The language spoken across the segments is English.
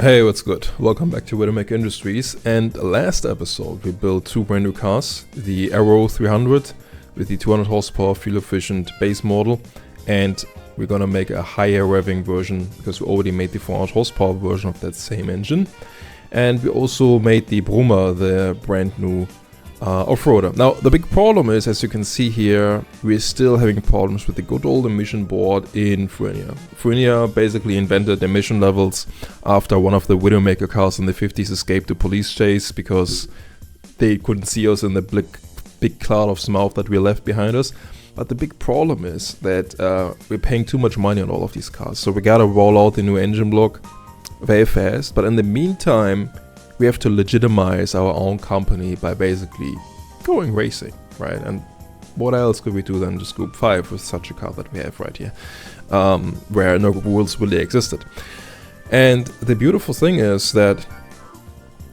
Hey, what's good? Welcome back to Widowmaker Industries. And last episode we built two brand new cars, the Aero 300 with the 200 horsepower fuel efficient base model, and we're gonna make a higher revving version because we already made the 400 horsepower version of that same engine. And we also made the Brummer, the brand new off-roader. Now the big problem is, as you can see here, we're still having problems with the good old emission board in Frenia. Frenia basically invented emission levels after one of the Widowmaker cars in the 50s escaped the police chase because they couldn't see us in the big cloud of smoke that we left behind us. But the big problem is that we're paying too much money on all of these cars, so we gotta roll out the new engine block very fast. But in the meantime, we have to legitimize our own company by basically going racing, right? And what else could we do than just Group 5 with such a car that we have right here, where no rules really existed. And the beautiful thing is that,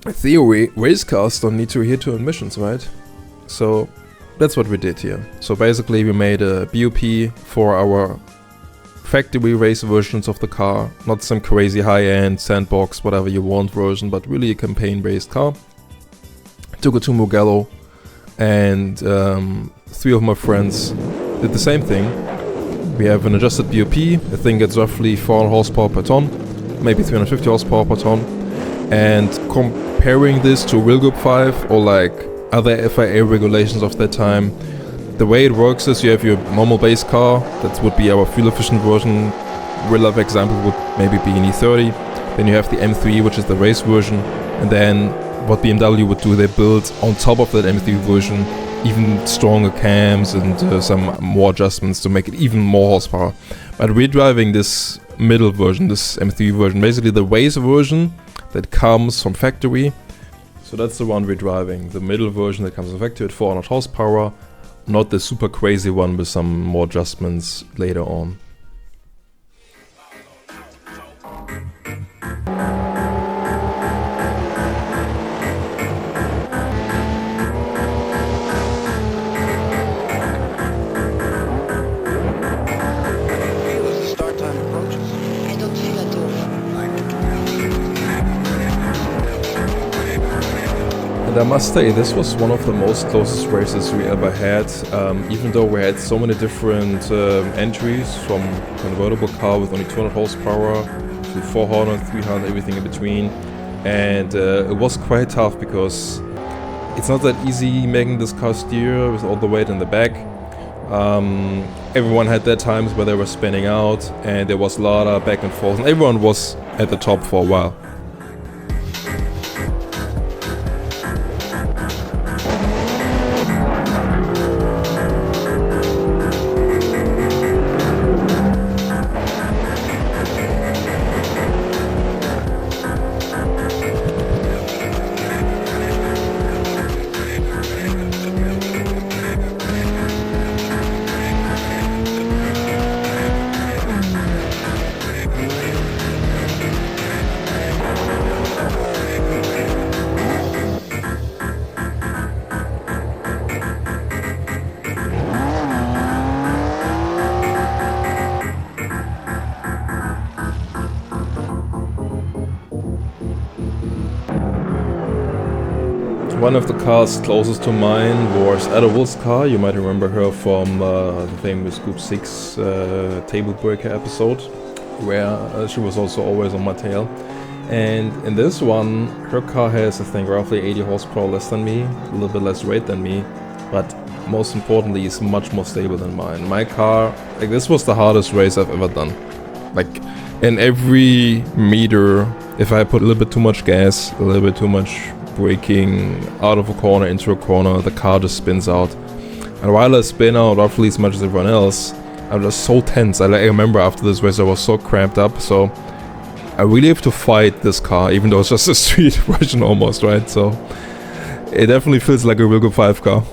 in theory, race cars don't need to adhere to emissions, right? So that's what we did here. So basically we made a BOP for our factory race versions of the car, not some crazy high-end sandbox whatever you want version, but really a campaign-based car. Took it to Mugello, and three of my friends did the same thing. We have an adjusted BOP. I think it's roughly 400 horsepower per ton, maybe 350 horsepower per ton. And comparing this to real Group 5 or like other FIA regulations of that time, the way it works is you have your normal base car, that would be our fuel efficient version. Real life example would maybe be an E30. Then you have the M3, which is the race version, and then what BMW would do, they build on top of that M3 version even stronger cams and some more adjustments to make it even more horsepower. But we're driving this middle version, this M3 version, basically the race version that comes from factory. So that's the one we're driving, the middle version that comes from factory at 400 horsepower. Not the super crazy one with some more adjustments later on. And I must say, this was one of the most closest races we ever had, even though we had so many different entries, from convertible car with only 200 horsepower to 400, 300, everything in between. And it was quite tough because it's not that easy making this car steer with all the weight in the back. Everyone had their times where they were spinning out, and there was a lot of back and forth, and everyone was at the top for a while. One of the cars closest to mine was Ada Wolf's car. You might remember her from the famous Group 6 Table Breaker episode, where she was also always on my tail. And in this one, her car has, I think, roughly 80 horsepower less than me, a little bit less weight than me, but most importantly, is much more stable than mine. My car, like, this was the hardest race I've ever done. Like, in every meter, if I put a little bit too much gas, a little bit too much braking out of a corner into a corner, the car just spins out. And while I spin out roughly as much as everyone else, I'm just so tense. I remember after this race I was so cramped up, so I really have to fight this car, even though it's just a street version almost, right? So it definitely feels like a real Group 5 car.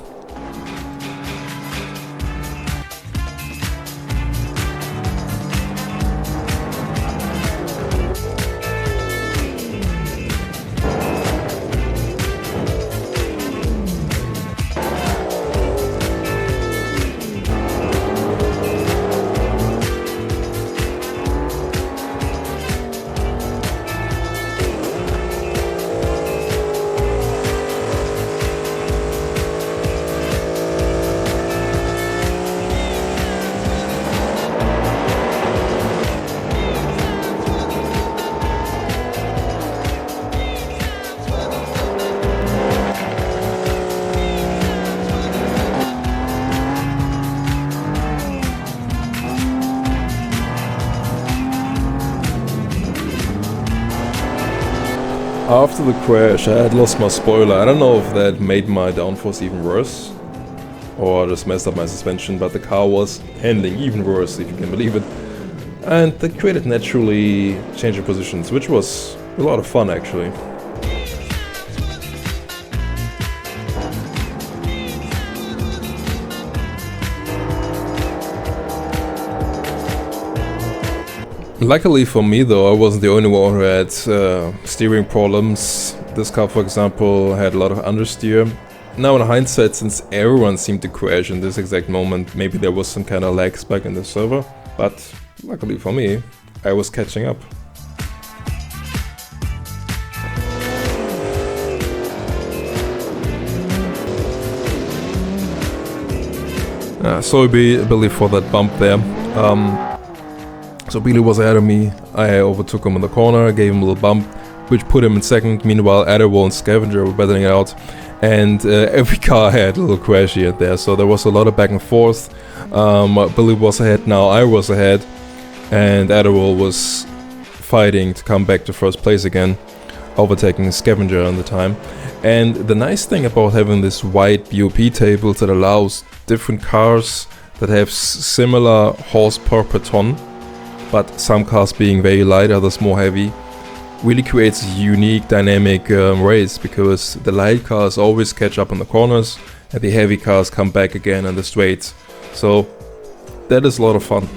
After the crash, I had lost my spoiler. I don't know if that made my downforce even worse, or just messed up my suspension, but the car was handling even worse, if you can believe it. And that created naturally changing positions, which was a lot of fun actually. Luckily for me though, I wasn't the only one who had steering problems. This car, for example, had a lot of understeer. Now in hindsight, since everyone seemed to crash in this exact moment, maybe there was some kind of lag spike in the server, but luckily for me, I was catching up. Sorry Billy for that bump there. So Billy was ahead of me, I overtook him in the corner, gave him a little bump, which put him in second. Meanwhile, Aero and Scavenger were battling it out, and every car had a little crash here and there, so there was a lot of back and forth. Billy was ahead now, I was ahead, and Aero was fighting to come back to first place again, overtaking Scavenger on the time. And the nice thing about having this wide BOP table that allows different cars that have similar horsepower per ton, but some cars being very light, others more heavy, really creates a unique dynamic race, because the light cars always catch up in the corners and the heavy cars come back again in the straights. So that is a lot of fun.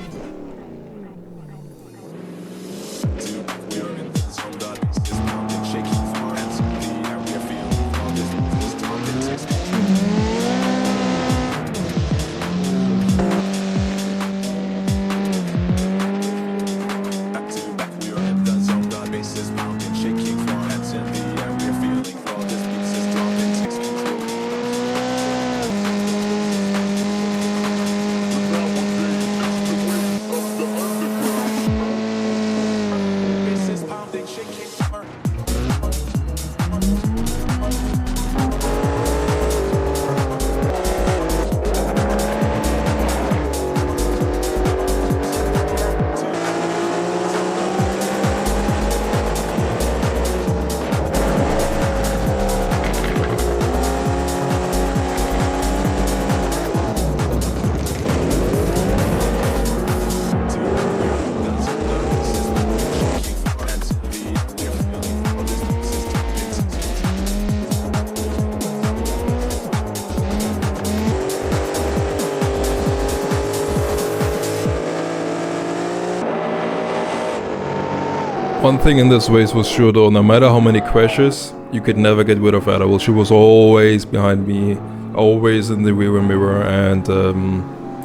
One thing in this race was sure though, no matter how many crashes, you could never get rid of Adderall. She was always behind me, always in the rear mirror, and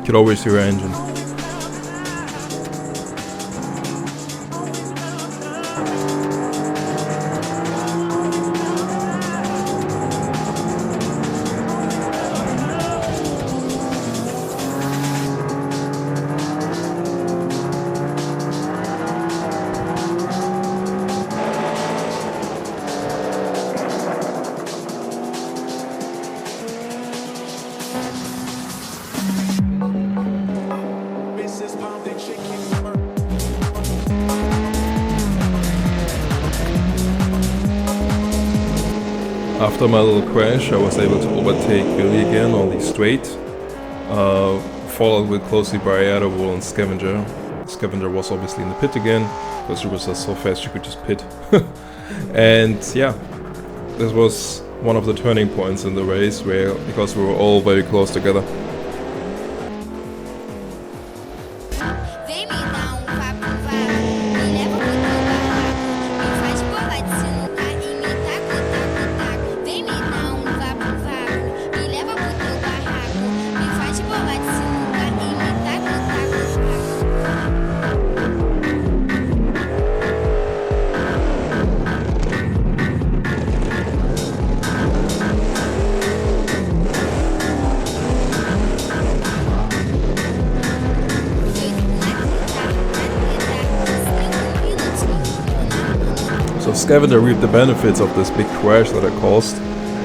could always hear her engine. After my little crash, I was able to overtake Billy again on the straight, followed with closely by Aero and Scavenger. Scavenger was obviously in the pit again, because she was so fast she could just pit. And yeah, this was one of the turning points in the race, because we were all very close together. Scavenger reaped the benefits of this big crash that I caused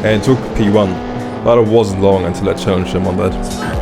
and took P1, but it wasn't long until I challenged him on that.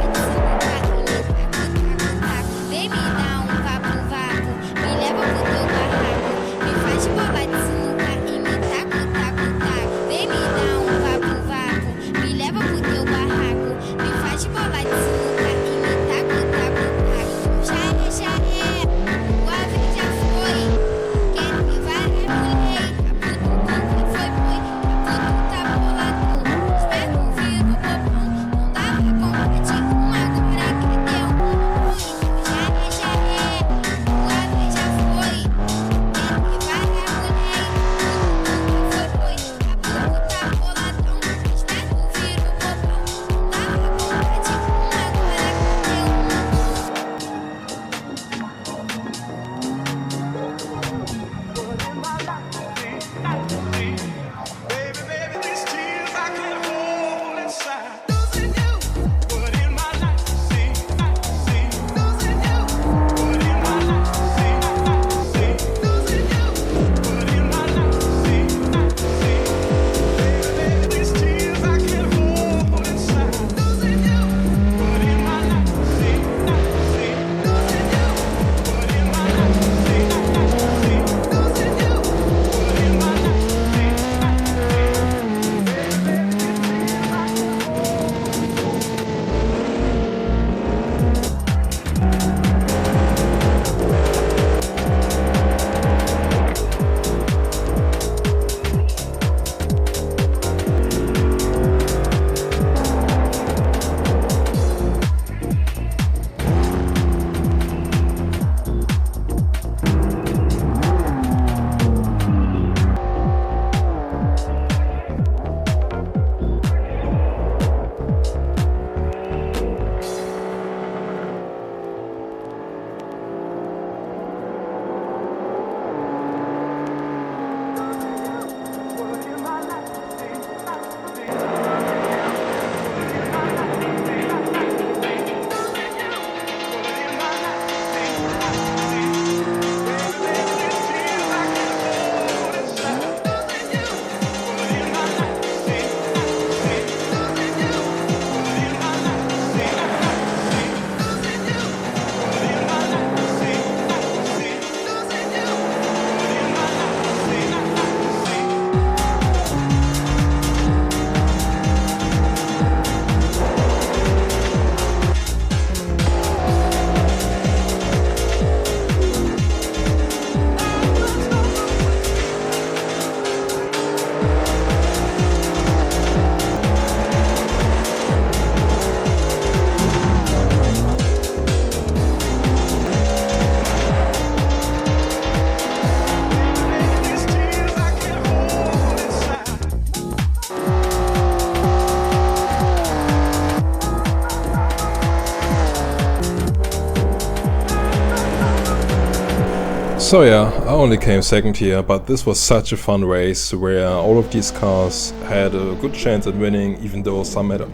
So yeah, I only came second here, but this was such a fun race where all of these cars had a good chance at winning, even though some had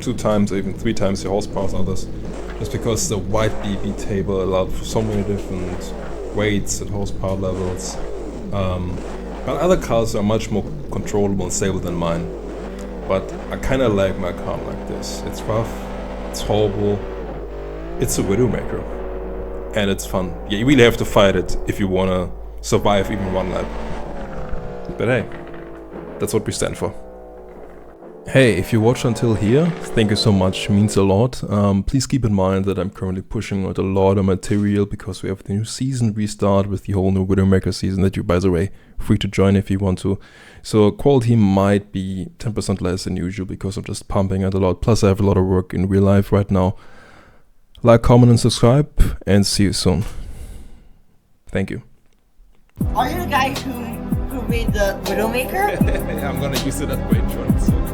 2 times or even 3 times the horsepower as others. Just because the wide BB table allowed for so many different weights and horsepower levels. But other cars are much more controllable and stable than mine. But I kinda like my car like this. It's rough, it's horrible, it's a Widowmaker. And it's fun. Yeah, you really have to fight it if you wanna survive even 1 lap. But hey, that's what we stand for. Hey, if you watched until here, thank you so much, it means a lot. Please keep in mind that I'm currently pushing out a lot of material because we have the new season restart with the whole new Widowmaker season that you, by the way, free to join if you want to. So quality might be 10% less than usual because I'm just pumping it a lot. Plus I have a lot of work in real life right now. Like, comment and subscribe, and see you soon. Thank you. Are you the guy who made the Widowmaker? I'm gonna use it as my intro.